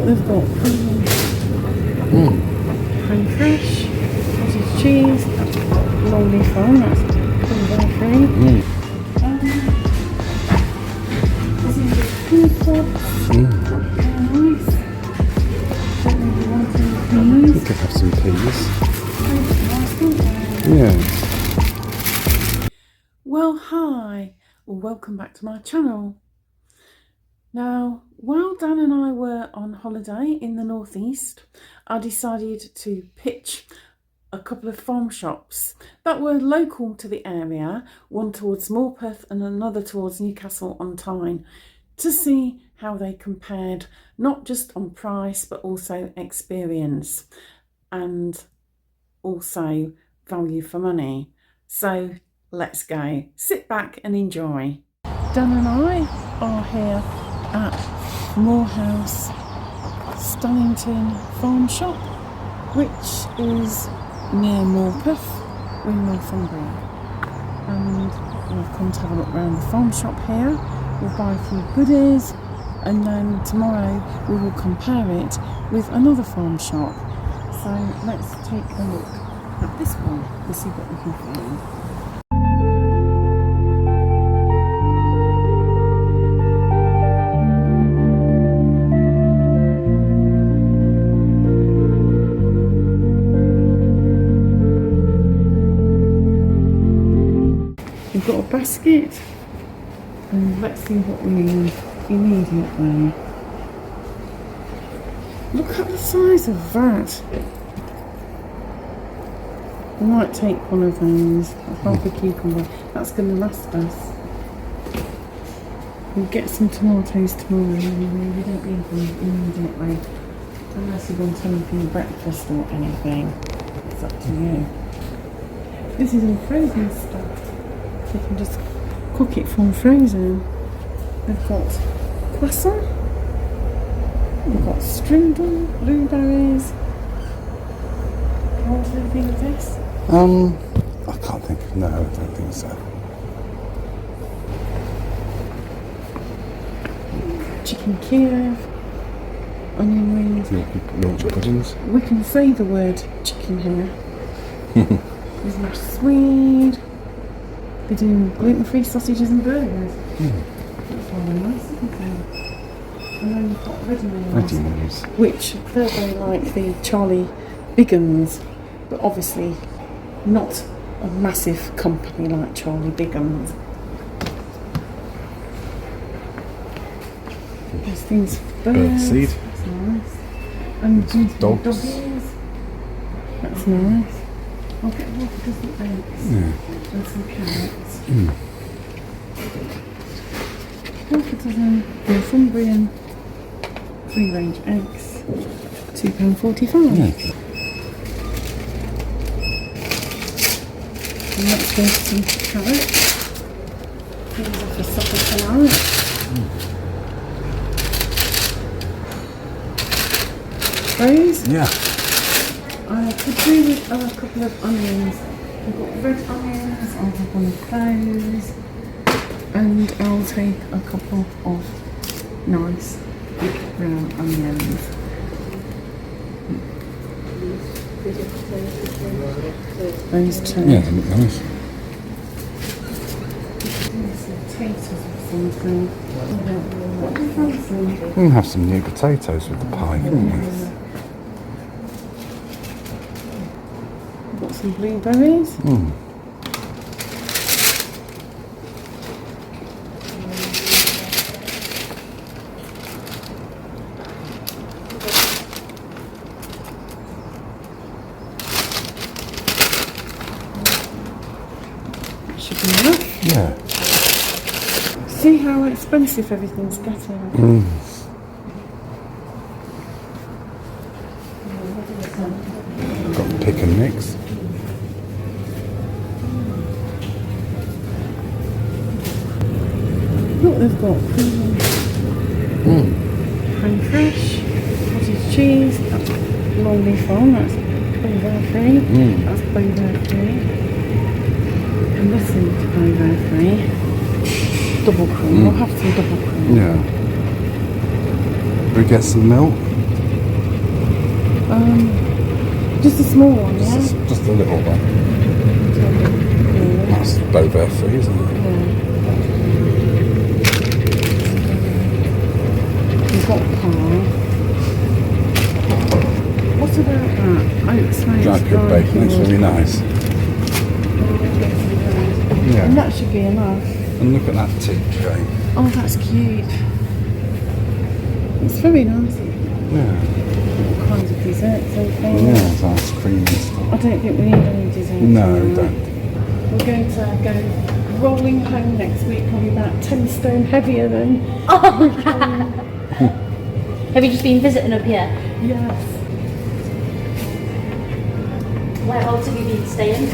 they've got creme fraiche, cottage cheese, lovely farm, that's gluten-free. This is the pea pods. Very nice. Don't really want any peas. You could have some peas. Yeah. Yeah. Well, hi. Welcome back to my channel. Now, while Dan and I were on holiday in the northeast, I decided to pitch a couple of farm shops that were local to the area, one towards Morpeth and another towards Newcastle-upon-Tyne, to see how they compared, not just on price but also experience and also value for money. So let's go. Sit back and enjoy. Dan and I are here at Moorhouse Stannington Farm Shop, which is near Morpeth in Northumbrian. And we've come to have a look around the farm shop here. We'll buy a few goodies, and then tomorrow we will compare it with another farm shop. So let's take a look at this one and see what we can find. We've got a basket, and let's see what we need immediately. Look at the size of that. We might take one of those, half a cucumber. That's going to last us. We'll get some tomatoes tomorrow anyway. We don't need them immediately, unless you want anything breakfast or anything. It's up to you. This is all frozen stuff. You can just cook it from frozen. We've got croissant, we've got strudel, blueberries. What do you think of this? I can't think. No, I don't think so. Chicken Kiev, onion rings. Yorkshire puddings. We can say the word chicken here. There's mashed swede. They do gluten-free sausages and burgers. That's really nice, isn't it? And then you've got ready meals, which they're very like the Charlie Biggins, but obviously not a massive company like Charlie Biggins. There's things for birds. Birdseed. That's nice. And dogs. Doggies. That's nice. I'll get half a dozen eggs and some carrots. Half a dozen Northumbrian free-range eggs, £2.45. Yeah. And let's go for some carrots. These are for supper tonight. Those? Yeah. I could do with a couple of onions. We've got red onions, I'll have one of those. And I'll take a couple of nice big brown onions. Those two. Yeah, they look nice. Potatoes or something. What do you fancy? We can have some new potatoes with the pie, couldn't we? Got some blueberries. Should be enough. Yeah. See how expensive everything's getting. Got pick and mix. Look, they've got creme fraiche, cottage cheese, that's lovely farm, that's gluten-free, that's gluten-free, and this is gluten-free. Double cream, we'll have some double cream. Yeah. We get some milk. Just a small one, yeah? Just a little one. Yeah. That's Beauvais free, isn't it? Yeah. We've got pie. What about that? Oats made Dry cooked bacon, that's really nice. Yeah. And that should be enough. And look at that tea tray. Oh, that's cute. It's very nice. Yeah. All kinds of desserts, okay? Yeah, it's ice cream and stuff. I don't think we need any desserts. No, we don't. We're going to go rolling home next week, probably about 10 stone heavier than Oh. Have you just been visiting up here? yes. Whereabouts have you been staying?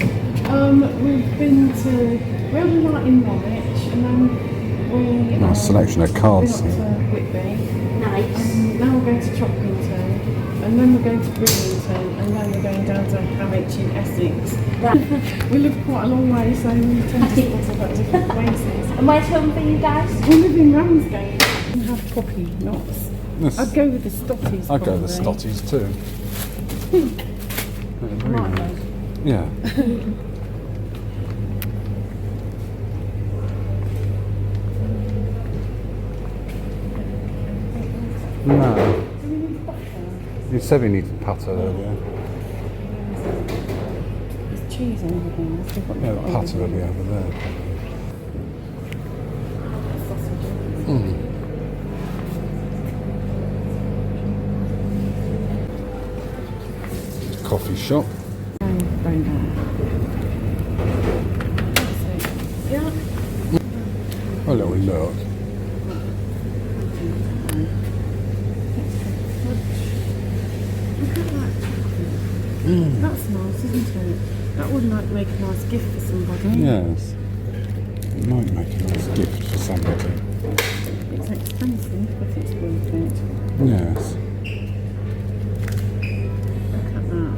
We've been to where we were in Norwich, and then we Nice selection of cards. went up to Whitby, Nice. and now we're going to Choppington, and then we're going to Bridlington, and then we're going down to Harwich in Essex. Right. We live quite a long way, so we tend to spot off at different places. And where's home for you guys? We live in Ramsgate and have poppy nuts. Yes. I'd go with the Stotties. I'd go with the probably. Stotties too. Yeah, very Right, nice. Yeah. No. You said we needed patter earlier. There's cheese and everything. Yeah, the patter will be over there. Coffee shop. Yeah. A little look. That's nice, isn't it? That would like make a nice gift for somebody. Yes. It might make a nice gift for somebody. It's expensive, but it's worth it. Yes. Look at that.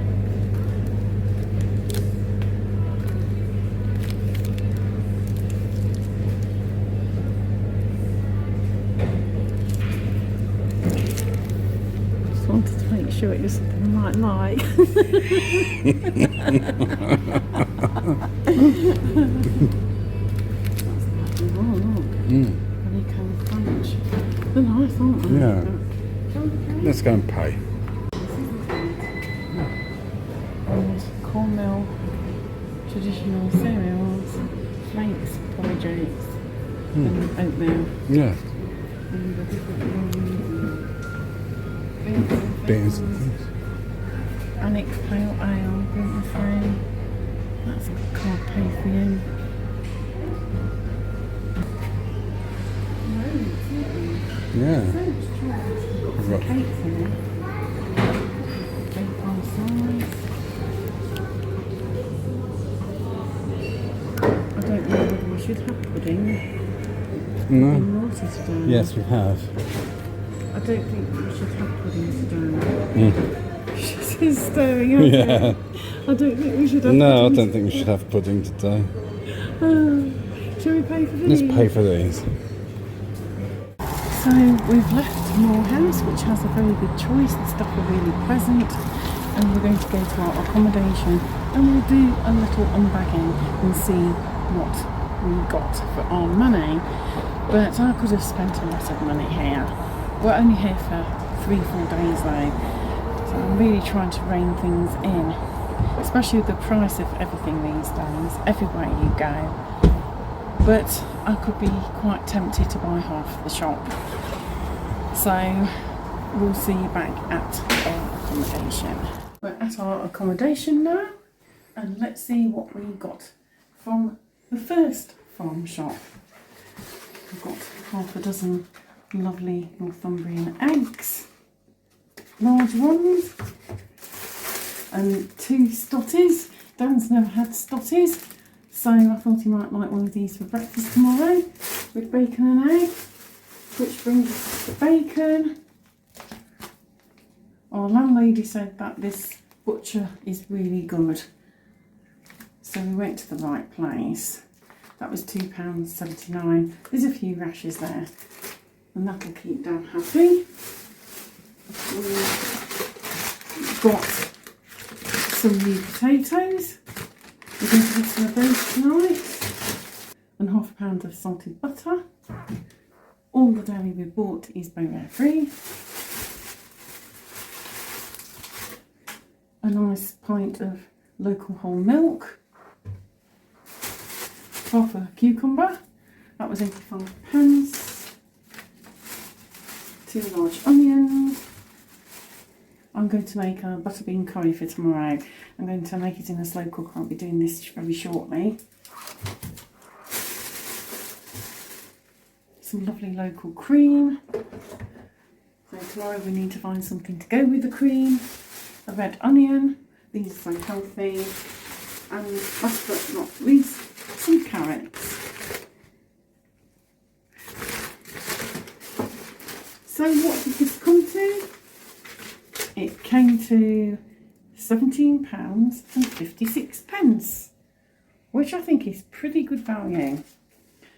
Just wanted to make sure it was something I might like. Oh, look. Honeycomb crunch. They're nice, aren't they? Yeah. Shall we pay? Let's go and pay. And cornmeal traditional cereals, flakes, porridge oats, and oatmeal. Yeah. And the different Beans. Annick pale ale, gluten free. That's a card pay for you. Yeah. So much choice. We've got Cakes in it. Big pie size. I don't know whether we should have pudding. No. In water today. Yes, we have. I don't think we should have pudding Mm. today. She's staring at me. Yeah. I don't think we should have No, I pudding don't think we should have pudding today. Shall we pay for these? Let's pay for these. So we've left Moorhouse, which has a very good choice. The stuff are really pleasant, and we're going to go to our accommodation, and we'll do a little unbagging and see what we got for our money. But I could have spent a lot of money here. We're only here for 3-4 days though, so I'm really trying to rein things in, especially with the price of everything these days, everywhere you go. But I could be quite tempted to buy half the shop. So we'll see you back at our accommodation. We're at our accommodation now, and let's see what we got from the first farm shop. We've got half a dozen lovely Northumbrian eggs, large ones, and 2 stotties. Dan's never had stotties, so I thought he might like one of these for breakfast tomorrow with bacon and egg, which brings us to the bacon. Our landlady said that this butcher is really good, so we went to the right place. That was £2.79. There's a few rashers there, and that'll keep Dan happy. got some new potatoes. We're going to have some of those tonight. And half a pound of salted butter. All the dairy we bought is barrier free. A nice pint of local whole milk. Half a cucumber. That was 85p. 2 large onions. I'm going to make a butter bean curry for tomorrow. I'm going to make it in a slow cook. I'll be doing this very shortly. Some lovely local cream. So tomorrow we need to find something to go with the cream. A red onion. These are so healthy. And last but not least, some carrots. So what did this come to? It came to £17.56, which I think is pretty good value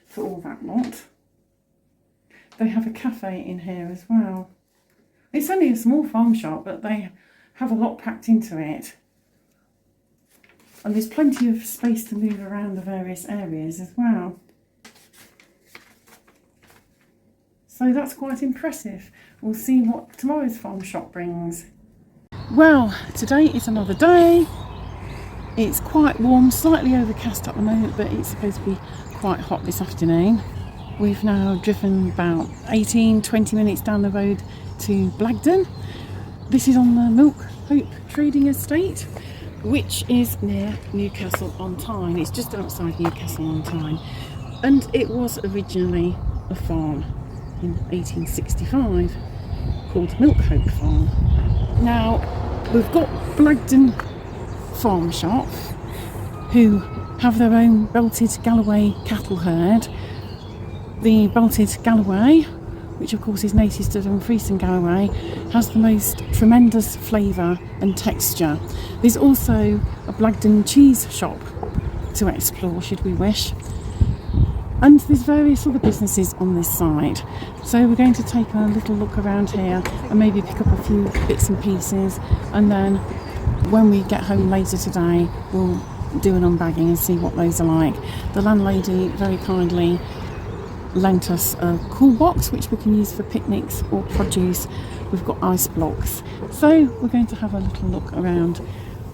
for all that lot. They have a cafe in here as well. It's only a small farm shop, but they have a lot packed into it. And there's plenty of space to move around the various areas as well. So that's quite impressive. We'll see what tomorrow's farm shop brings. Well, today is another day. It's quite warm, slightly overcast at the moment, but it's supposed to be quite hot this afternoon. We've now driven about 18-20 minutes down the road to Blagdon. This is on the Milkhope trading estate, which is near Newcastle-upon-Tyne. It's just outside Newcastle-upon-Tyne, and it was originally a farm in 1865 called Milkhope Farm. Now we've got Blagdon Farm Shop, who have their own belted Galloway cattle herd. The belted Galloway, which of course is native to Dumfries and Galloway, has the most tremendous flavour and texture. There's also a Blagdon cheese shop to explore should we wish. And there's various other businesses on this side. So we're going to take a little look around here and maybe pick up a few bits and pieces. And then when we get home later today, we'll do an unbagging and see what those are like. The landlady very kindly lent us a cool box, which we can use for picnics or produce. We've got ice blocks. So we're going to have a little look around.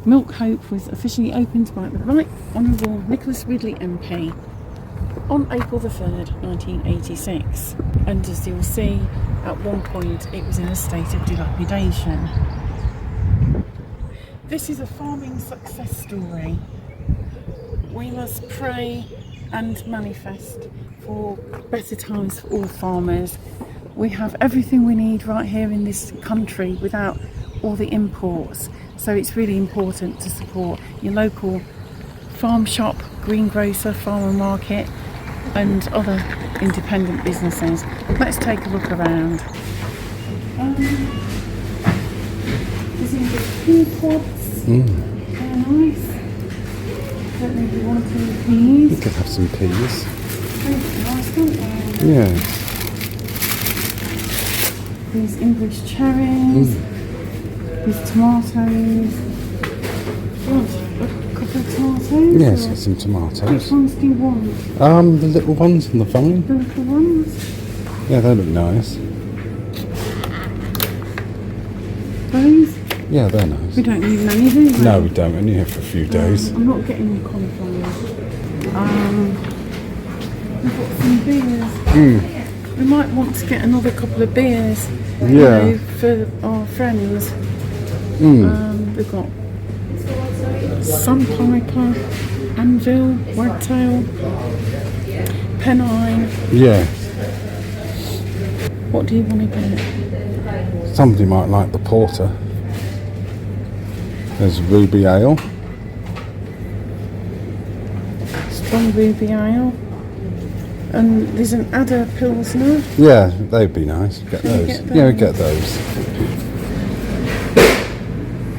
Milkhope was officially opened by the Right Honourable Nicholas Ridley MP on April the 3rd, 1986, and as you'll see, at one point it was in a state of dilapidation. This is a farming success story. We must pray and manifest for better times for all farmers. We have everything we need right here in this country without all the imports, so it's really important to support your local farm shop, greengrocer, farmer market and other independent businesses. Let's take a look around. There's English pea pods. They're nice. Don't know if you want any peas. You could have some peas. They're nice, don't they? Yeah. There's English cherries. There's tomatoes. You want a couple of tomatoes? Yes, or get some tomatoes. which ones do you want? The little ones on the vine. The little ones? Yeah, they look nice. Those? Yeah, they're nice. We don't need many, do we? No, we don't. Only here for a few days. I'm not getting the cauliflower. We've got some beers. We might want to get another couple of beers. Yeah. You know, for our friends. We've got Sandpiper, Anvil, Wagtail, Pennine. Yeah. What do you want to get? Somebody might like the porter. There's ruby ale. Strong ruby ale. And there's an Adder Pilsner. Yeah, they'd be nice. Get Can we those. get Yeah, we those? get those.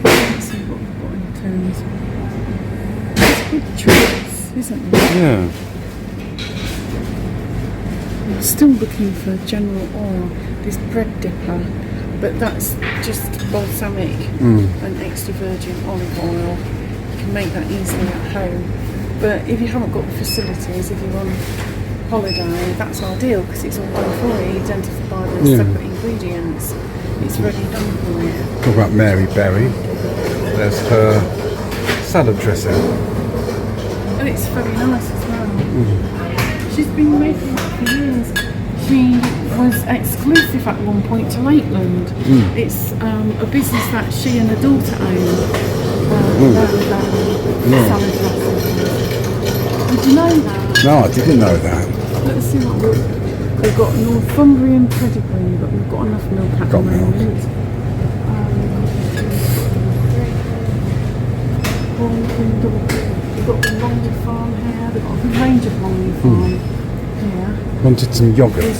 Let's see what we've got in terms. It's a good choice, isn't it? Yeah. I'm still looking for General Oil. This bread dipper. but that's just balsamic and extra virgin olive oil. You can make that easily at home. But if you haven't got the facilities, if you're on holiday, that's ideal because it's all done for you. You don't have to buy the separate ingredients. It's ready done for you. Talk about Mary Berry. There's her salad dressing. And it's very nice as well. She's been making it for years. She was exclusive at one point to Lakeland. It's a business that she and her daughter own. Salad dressing. Did you know that? No, I didn't know that. Let's see what we've got. Northumbrian pedigree, but we've got enough milk at the moment. We've got the Longley Farm here. They've got a good range of Longley Farm here. Wanted some yoghurt.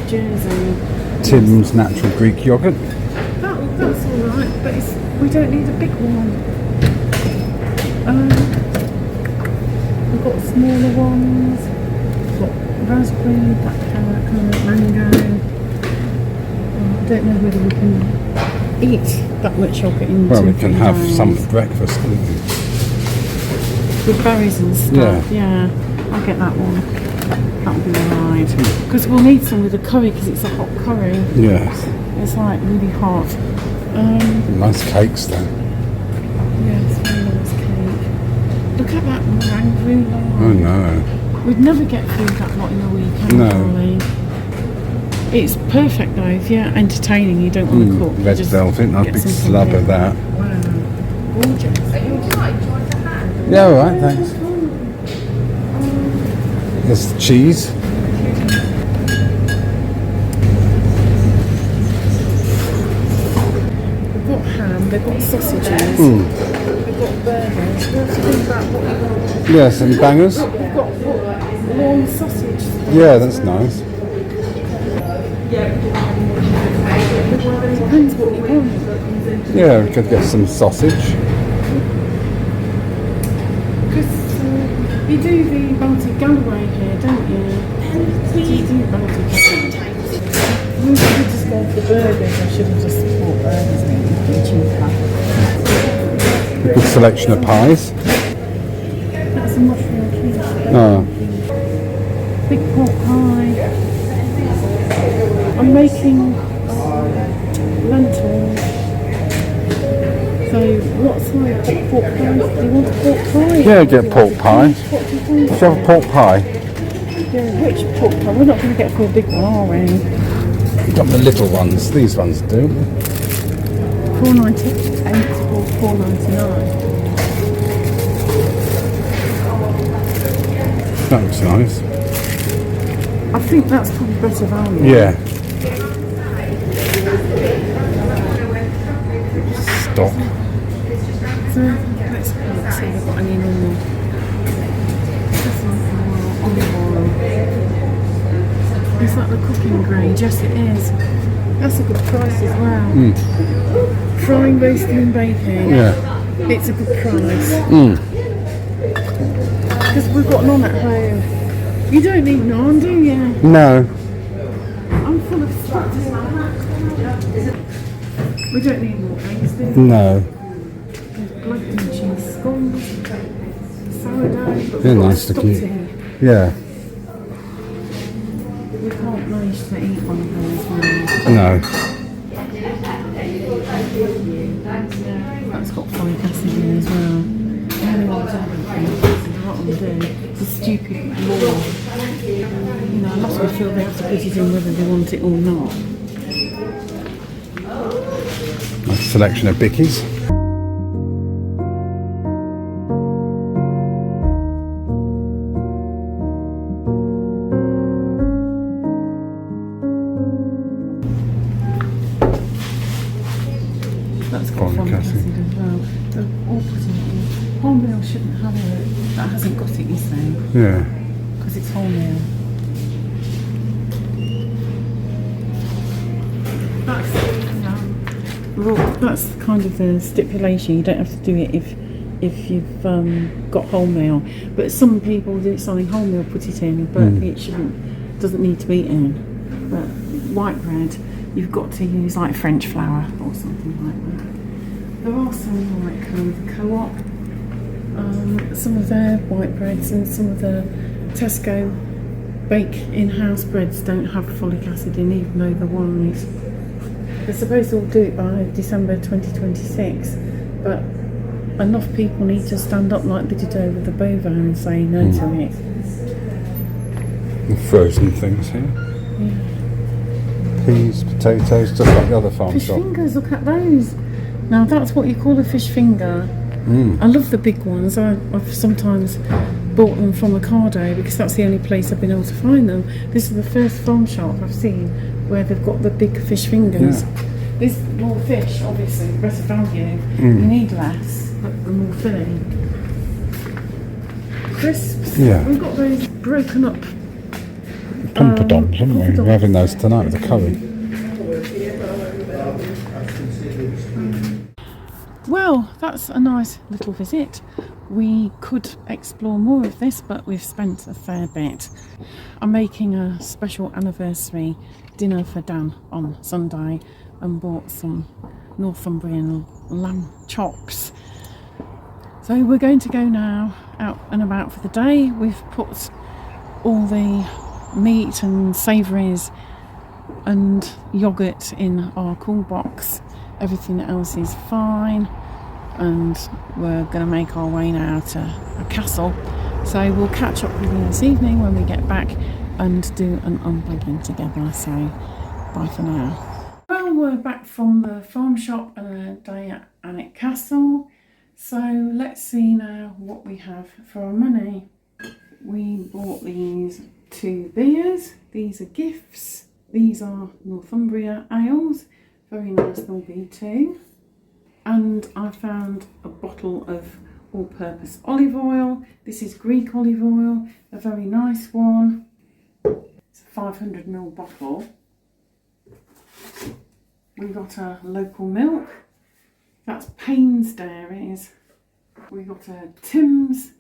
Jersey. Tim's natural Greek yoghurt. That's all right, but we don't need a big one. We've got smaller ones. We've got raspberry, black carrot, mango. I don't know whether we can eat that much yogurt in. Well, we can have some for breakfast, can't we? With berries and stuff. Yeah, I'll get that one. That'll be alright. Because we'll need some with the curry because it's a hot curry. Yes. It's like really hot. Nice cakes then. Yeah, it's a very nice cake. Look at that meringue. Oh no. We'd never get through that lot in a weekend, really. It's perfect though, if you're entertaining, you don't want to cook. Red velvet, nice big slab of that. Wow. Gorgeous. Yeah, alright, thanks. There's the cheese. We've got ham, they've got sausages, we've got burgers. We have to think about what we want. Yeah, some bangers. We've got long sausage. Yeah, that's nice. Depends what you want. Yeah, we could get some sausage. Because you do the Baltic Galloway here, don't you? Do you do Baltic Galloway? We should just go for burgers. I should have just bought burgers, maybe cheaper. A good selection of pies. That's a mushroom quiche. Oh. Big pot pie. I'm making lentils. So what's like pork pie? Do you want a pork pie? Yeah, get pork pie. What do you think? Shall we have a pork pie? Yeah, which pork pie? We're not going to get for a big one, are we? We've got the little ones. These ones do. $4.98 or $4.99. That looks nice. I think that's probably better value. Yeah. Stock. So let's see if they've got any normal. Just like olive oil. Is that the cooking grade? Yes, it is. That's a good price as well. Frying, roasting and baking. Yeah. It's a good price. Because we've got none at home. You don't need none, do you? No. I'm full of stuff. We don't need more eggs, do we? No. Blagdon cheese scones, sourdough. They're nice looking. Yeah. We can't manage to eat one of those now. No. That's got folic acid in as well. The only ones I haven't got folic acid, what I'm doing is a stupid law. You know, a lot of them feel they have to put it in whether they want it or not. Nice selection of bickies. That's got folic acid as well. They're all putting it in. Wholemeal shouldn't have it. That hasn't got it, you say. Yeah. Because it's wholemeal. That's kind of the stipulation. You don't have to do it if you've got wholemeal. But some people do something wholemeal, put it in, but it doesn't need to be in. But white bread, you've got to use like French flour or something like that. There are some like Co-op, some of their white breads and some of the Tesco bake in-house breads don't have folic acid in, even though the ones they're supposed to all do it by December 2026, but enough people need to stand up like they did over the bovine and say no to it. The frozen things here. Yeah. Peas, potatoes, just like the other farm Fish shop. fingers, look at those. Now that's what you call a fish finger. I love the big ones. I've sometimes bought them from Ocado because that's the only place I've been able to find them. This is the first farm shop I've seen where they've got the big fish fingers. Yeah. There's more fish, obviously, better value. You need less, but the more filling. Crisps. Yeah. We've got those broken up. Pompadons, haven't we? We're having those tonight with the curry. Well, that's a nice little visit. We could explore more of this, but we've spent a fair bit. I'm making a special anniversary dinner for Dan on Sunday and bought some Northumbrian lamb chops. So we're going to go now out and about for the day. We've put all the meat and savouries and yoghurt in our cool box. Everything else is fine, and we're going to make our way now to a castle. So we'll catch up with you this evening when we get back and do an unpacking together. So bye for now. Well, we're back from the farm shop and a day at Alnwick Castle. So let's see now what we have for our money. We bought these 2 beers. These are gifts. These are Northumbria ales. Very nice, they'll be too. And I found a bottle of all-purpose olive oil. This is Greek olive oil, a very nice one. It's a 500ml bottle. We got a local milk. That's Payne's Dairies. We got a Tim's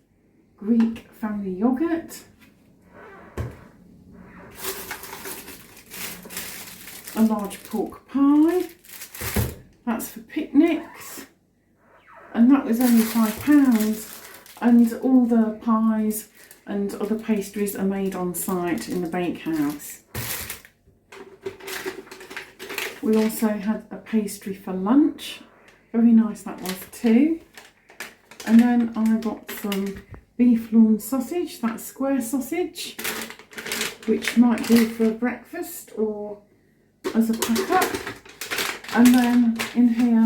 Greek family yoghurt. A large pork pie. That's for picnics. And that was only £5. And all the pies and other pastries are made on site in the bakehouse. We also had a pastry for lunch. Very nice that was too. And then I got some beef lawn sausage, that's square sausage, which might do for breakfast or as a pack-up. And then in here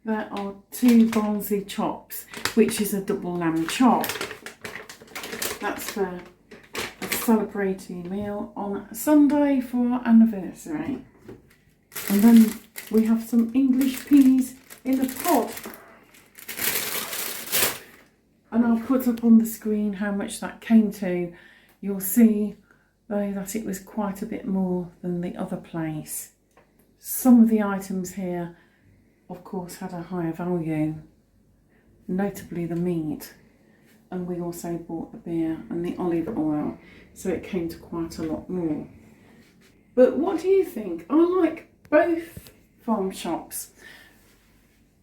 there are 2 Barnsley chops, which is a double lamb chop. That's for a celebratory meal on Sunday for our anniversary. And then we have some English peas in a pod. And I'll put up on the screen how much that came to. You'll see though that it was quite a bit more than the other place. Some of the items here of course had a higher value, notably the meat, and we also bought the beer and the olive oil, so it came to quite a lot more. But what do you think? I like both farm shops.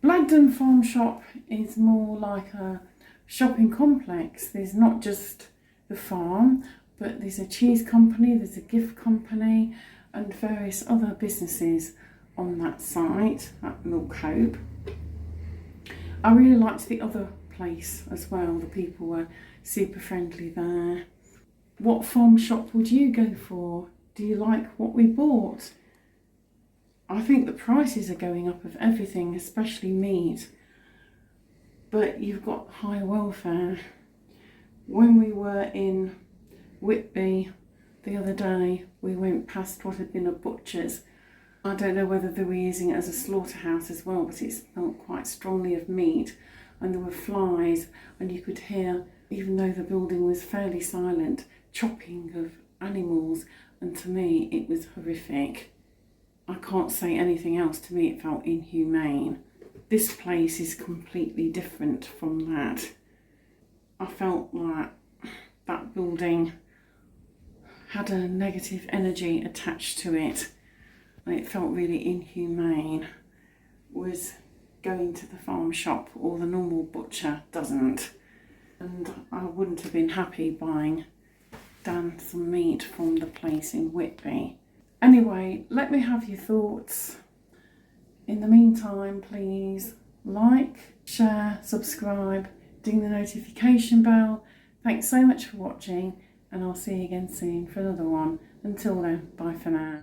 Blagdon Farm Shop is more like a shopping complex. There's not just the farm, but there's a cheese company, there's a gift company and various other businesses on that site at Milkhope. I really liked the other place as well. The people were super friendly there. What farm shop would you go for? Do you like what we bought? I think the prices are going up of everything, especially meat. But you've got high welfare. When we were in Whitby the other day, we went past what had been a butcher's. I don't know whether they were using it as a slaughterhouse as well, but it smelled quite strongly of meat, and there were flies, and you could hear, even though the building was fairly silent, chopping of animals, and to me it was horrific. I can't say anything else. To me it felt inhumane. This place is completely different from that. I felt like that building had a negative energy attached to it. and it felt really inhumane, was going to the farm shop, or the normal butcher doesn't. And I wouldn't have been happy buying Dan some meat from the place in Whitby. Anyway, let me have your thoughts. In the meantime, please like, share, subscribe, ding the notification bell. Thanks so much for watching, and I'll see you again soon for another one. Until then, bye for now.